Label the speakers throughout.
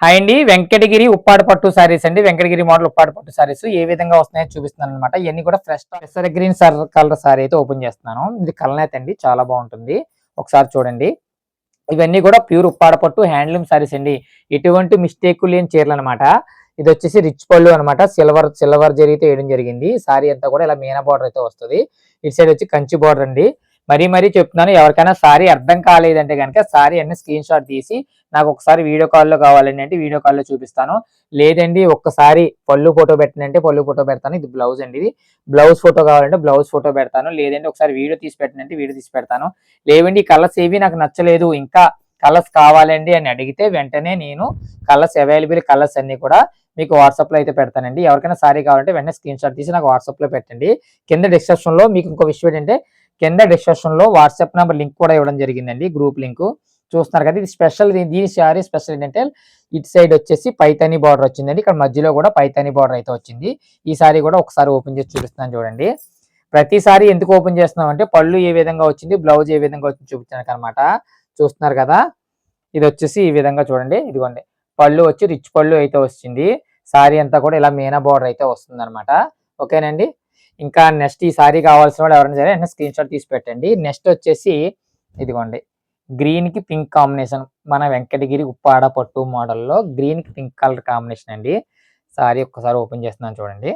Speaker 1: Hi అండి, వెంకటగిరి ఉప్పాడ పట్టు సారీస్ అండి. వెంకటగిరి మోడల్ ఉప్పాడ పట్టు సారీస్ ఏ విధంగా వస్తున్నాయో చూపిస్తున్నాను అనమాట. ఇవన్నీ కూడా ఫ్రెష్ గ్రీన్ కలర్ సారీ అయితే ఓపెన్ చేస్తున్నాను. ఇది కలనేత అండి, చాలా బాగుంటుంది. ఒకసారి చూడండి. ఇవన్నీ కూడా ప్యూర్ ఉప్పాడ పట్టు హ్యాండ్లూమ్ సారీస్ అండి. ఎటువంటి మిస్టేక్ లేని చీరలు అనమాట. ఇది వచ్చేసి రిచ్ పళ్ళు అనమాట. సిల్వర్ జరిగితే వేయడం జరిగింది. సారీ అంతా కూడా ఇలా మీనా బార్డర్ అయితే వస్తుంది. ఇటు సైడ్ వచ్చి కంచి బార్డర్ అండి. మరీ చెప్తున్నాను, ఎవరికైనా సారీ అర్థం కాలేదంటే కనుక సారీ అన్ని స్క్రీన్ షాట్ తీసి నాకు ఒకసారి వీడియో కాల్లో కావాలండి అంటే వీడియో కాల్లో చూపిస్తాను. లేదండి ఒక్కసారి పళ్ళు ఫోటో పెట్టనంటే పళ్ళు ఫోటో పెడతాను. ఇది బ్లౌజ్ అండి. ఇది బ్లౌజ్ ఫోటో కావాలంటే బ్లౌజ్ ఫోటో పెడతాను. లేదంటే ఒకసారి వీడియో తీసి పెట్టనంటే వీడియో తీసి పెడతాను. లేవండి కలర్స్ ఏవి నాకు నచ్చలేదు, ఇంకా కలర్స్ కావాలండి అని అడిగితే వెంటనే నేను కలర్స్ అవైలబుల్ కలర్స్ అన్ని కూడా మీకు వాట్సాప్ లో అయితే పెడతానండి. ఎవరికైనా సారీ కావాలంటే వెంటనే స్క్రీన్ షాట్ తీసి నాకు వాట్సాప్ లో పెట్టండి. కింద డిస్క్రిప్షన్ లో మీకు ఇంకో విషయం ఏంటంటే, కింద డిస్క్రిప్షన్ లో వాట్సాప్ నెంబర్ లింక్ కూడా ఇవ్వడం జరిగిందండి, గ్రూప్ లింక్. చూస్తున్నారు కదా, ఇది స్పెషల్. దీని సారీ స్పెషల్ ఏంటంటే ఇటు సైడ్ వచ్చేసి పైతాని బార్డర్ వచ్చిందండి. ఇక్కడ మధ్యలో కూడా పైతాని బార్డర్ అయితే వచ్చింది. ఈ సారీ కూడా ఒకసారి ఓపెన్ చేసి చూపిస్తున్నాను చూడండి. ప్రతిసారి ఎందుకు ఓపెన్ చేస్తున్నాం అంటే పళ్ళు ఏ విధంగా వచ్చింది, బ్లౌజ్ ఏ విధంగా వచ్చింది చూపించడానికి అనమాట. చూస్తున్నారు కదా, ఇది వచ్చేసి ఈ విధంగా చూడండి. ఇదిగోండి పళ్ళు వచ్చి రిచ్ పళ్ళు అయితే వచ్చింది. సారీ అంతా కూడా ఇలా మీనా బార్డర్ అయితే వస్తుంది అనమాట. ఓకేనండి. ఇంకా నెక్స్ట్ ఈ సారీ కావాల్సిన వాళ్ళు ఎవరైనా సరే స్క్రీన్ షాట్ తీసి పెట్టండి. నెక్స్ట్ వచ్చేసి ఇదిగోండి గ్రీన్ కి పింక్ కాంబినేషన్, మన వెంకటగిరి ఉప్పాడ పట్టు మోడల్లో గ్రీన్ కి పింక్ కలర్ కాంబినేషన్ అండి. సారీ ఒక్కసారి ఓపెన్ చేస్తున్నాను చూడండి.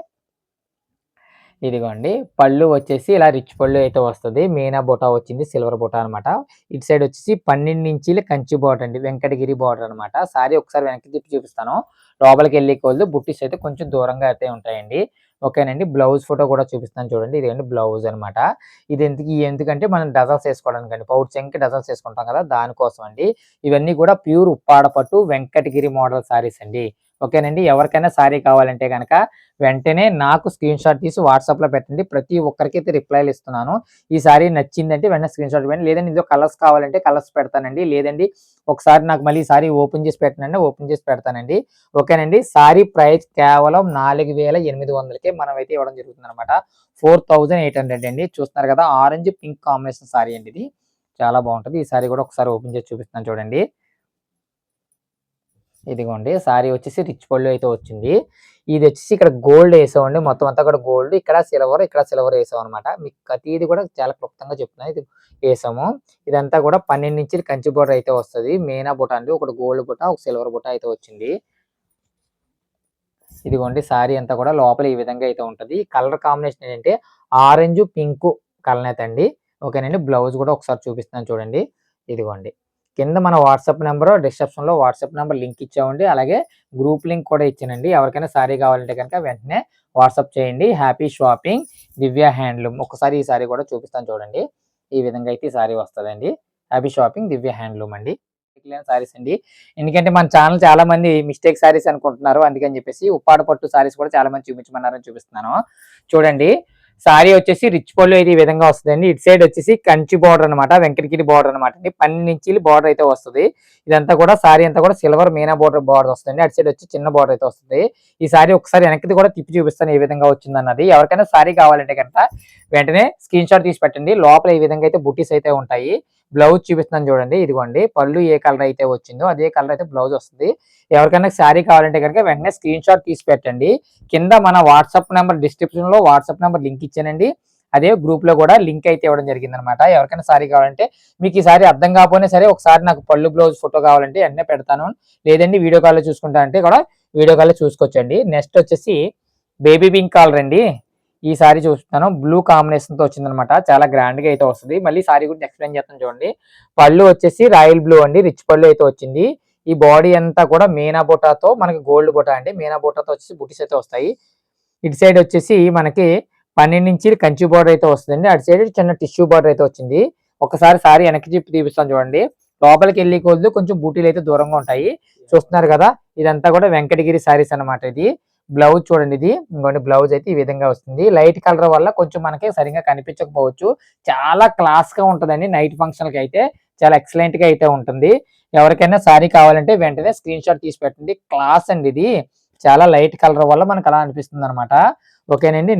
Speaker 1: ఇదిగోండి పళ్ళు వచ్చేసి ఇలా రిచ్ పళ్ళు అయితే వస్తుంది. మీనా బుటా వచ్చింది, సిల్వర్ బుటా అనమాట. ఇటు సైడ్ వచ్చేసి 12 ఇంచీలు కంచి బార్డర్ అండి, వెంకటగిరి బార్డర్ అనమాట. సారీ ఒకసారి వెనక్కి తిప్పి చూపిస్తాను. లోపలికి వెళ్ళే కొద్ది బుట్టీస్ అయితే కొంచెం దూరంగా అయితే ఉంటాయండి. ఓకేనండి. బ్లౌజ్ ఫోటో కూడా చూపిస్తాను చూడండి. ఇదేంటి బ్లౌజ్ అనమాట. ఇది ఎందుకంటే మనం డజల్స్ వేసుకోవడానికి అండి, పౌచ్ చెంకి డజల్స్ వేసుకుంటాం కదా, దానికోసం అండి. ఇవన్నీ కూడా ప్యూర్ ఉప్పాడ పట్టు వెంకటగిరి మోడల్ సారీస్ అండి. ఓకేనండి. ఎవరికైనా సారీ కావాలంటే కనుక వెంటనే నాకు స్క్రీన్ షాట్ తీసి వాట్సాప్ లో పెట్టండి. ప్రతి ఒక్కరికి అయితే రిప్లైలు ఇస్తున్నాను. ఈ సారీ నచ్చిందంటే వెంటనే స్క్రీన్ షాట్ పెట్టండి. లేదండి ఇందులో కలర్స్ కావాలంటే కలర్స్ పెడతానండి. లేదండి ఒకసారి నాకు మళ్ళీ సారీ ఓపెన్ చేసి పెట్టనండి, ఓపెన్ చేసి పెడతానండి. ఓకేనండి. సారీ ప్రైస్ కేవలం 4800కే మనం అయితే ఇవ్వడం జరుగుతుంది అనమాట. 4800 అండి. చూస్తున్నారు కదా, ఆరెంజ్ పింక్ కాంబినేషన్ సారీ అండి. ఇది చాలా బాగుంటుంది. ఈ సారీ కూడా ఒకసారి ఓపెన్ చేసి చూపిస్తాను చూడండి. ఇదిగోండి సారీ వచ్చేసి రిచ్ పళ్ళు అయితే వచ్చింది. ఇది వచ్చేసి ఇక్కడ గోల్డ్ వేసామండి, మొత్తం అంతా కూడా గోల్డ్. ఇక్కడ సిల్వర్ వేసాం అనమాట. మీకు ప్రతిది కూడా చాలా క్లుప్తంగా చెప్తున్నాను. ఇది వేసాము. ఇదంతా కూడా 12 ఇంచులు కంచి బోర్డర్ అయితే వస్తుంది. మీనా బుట్ట అండి, ఒకటి గోల్డ్ బుట్ట, ఒక సిల్వర్ బుట్ట అయితే వచ్చింది. ఇదిగోండి సారీ అంతా కూడా లోపల ఈ విధంగా అయితే ఉంటది. కలర్ కాంబినేషన్ ఏంటంటే ఆరెంజ్ పింక్ కలనేత అండి. ఓకేనండి. బ్లౌజ్ కూడా ఒకసారి చూపిస్తున్నాను చూడండి. ఇదిగోండి కింద మన వాట్సాప్ నెంబర్ డిస్క్రిప్షన్ లో వాట్సాప్ నెంబర్ లింక్ ఇచ్చామండి. అలాగే గ్రూప్ లింక్ కూడా ఇచ్చానండి. ఎవరికైనా సారీ కావాలంటే కనుక వెంటనే వాట్సాప్ చేయండి. హ్యాపీ షాపింగ్ దివ్య హ్యాండ్లూమ్. ఒకసారి ఈ సారీ కూడా చూపిస్తాను చూడండి. ఈ విధంగా అయితే ఈ సారీ వస్తుందండి. హ్యాపీ షాపింగ్ దివ్య హ్యాండ్లూమ్ అండి. సారీస్ అండి. ఎందుకంటే మన ఛానల్ చాలా మంది మిస్టేక్ సారీస్ అనుకుంటున్నారు. అందుకని చెప్పేసి ఉప్పాడ పట్టు సారీస్ కూడా చాలా మంది చూపించమన్నారని చూపిస్తున్నాను చూడండి. సారీ వచ్చేసి రిచ్ పళ్ళు అయితే ఈ విధంగా వస్తుందండి. ఇటు సైడ్ వచ్చేసి కంచి బార్డర్ అనమాట, వెంకటగిరి బార్డర్ అనమాట అండి. 12 ఇంచీలు బార్డర్ అయితే వస్తుంది. ఇదంతా కూడా సారీ అంతా కూడా సిల్వర్ మీనా బార్డర్ వస్తుంది. అటు సైడ్ వచ్చి చిన్న బార్డర్ అయితే వస్తుంది. ఈ సారీ ఒకసారి వెనక్కి కూడా తిప్పి చూపిస్తాను ఏ విధంగా వచ్చిందన్నది. ఎవరికైనా సారీ కావాలంటే కనుక వెంటనే స్క్రీన్ షాట్ తీసి పెట్టండి. లోపల ఈ విధంగా అయితే బుట్టీస్ అయితే ఉంటాయి. బ్లౌజ్ చూపిస్తున్నాను చూడండి. ఇదిగోండి పళ్ళు ఏ కలర్ అయితే వచ్చిందో అదే కలర్ అయితే బ్లౌజ్ వస్తుంది. ఎవరికైనా శారీ కావాలంటే కనుక వెంటనే స్క్రీన్ షాట్ తీసి పెట్టండి. కింద మన వాట్సాప్ నెంబర్ డిస్క్రిప్షన్ లో వాట్సాప్ నెంబర్ లింక్ ఇచ్చానండి. అదే గ్రూప్ లో కూడా లింక్ అయితే ఇవ్వడం జరిగింది అనమాట. ఎవరికైనా సారీ కావాలంటే, మీకు ఈ సారీ అర్థం కాకపోయినా సరే ఒకసారి నాకు పళ్ళు బ్లౌజ్ ఫోటో కావాలంటే వెంటనే పెడతాను. లేదండి వీడియో కాల్లో చూసుకుంటా అంటే కూడా వీడియో కాల్లో చూసుకోవచ్చండి. నెక్స్ట్ వచ్చేసి బేబీ పింక్ కలర్ అండి. ఈ సారీ చూస్తున్నాను, బ్లూ కాంబినేషన్ తో వచ్చిందనమాట. చాలా గ్రాండ్ గా అయితే వస్తుంది. మళ్ళీ సారీ గురించి ఎక్స్ప్లెయిన్ చేస్తాను చూడండి. పళ్ళు వచ్చేసి రాయల్ బ్లూ అండి, రిచ్ పళ్ళు అయితే వచ్చింది. ఈ బాడీ అంతా కూడా మీనా బుటాతో మనకి గోల్డ్ బుటా అండి. మీనా బుటాతో వచ్చేసి బుటీస్ అయితే వస్తాయి. ఇటు సైడ్ వచ్చేసి మనకి 12 ఇంచీలు కంచి బార్డర్ అయితే వస్తుందండి. అటు సైడ్ చిన్న టిష్యూ బార్డర్ అయితే వచ్చింది. ఒకసారి సారీ వెనక్కి చెప్పి చూపిస్తాను చూడండి. లోపలికి వెళ్ళి కొద్ది కొంచెం బూటీలు అయితే దూరంగా ఉంటాయి. చూస్తున్నారు కదా, ఇదంతా కూడా వెంకటగిరి సారీస్ అనమాట. ఇది బ్లౌజ్ చూడండి. ఇది ఇంకోటి బ్లౌజ్ అయితే ఈ విధంగా వస్తుంది. లైట్ కలర్ వల్ల కొంచెం మనకి సరిగా కనిపించకపోవచ్చు. చాలా క్లాస్ గా ఉంటుందండి. నైట్ ఫంక్షన్ కి అయితే చాలా ఎక్సలెంట్ గా అయితే ఉంటుంది. ఎవరికైనా సారీ కావాలంటే వెంటనే స్క్రీన్ షాట్ తీసి పెట్టండి. క్లాస్ అండి ఇది. చాలా లైట్ కలర్ వల్ల మనకు అలా అనిపిస్తుంది అనమాట. ఓకేనండి.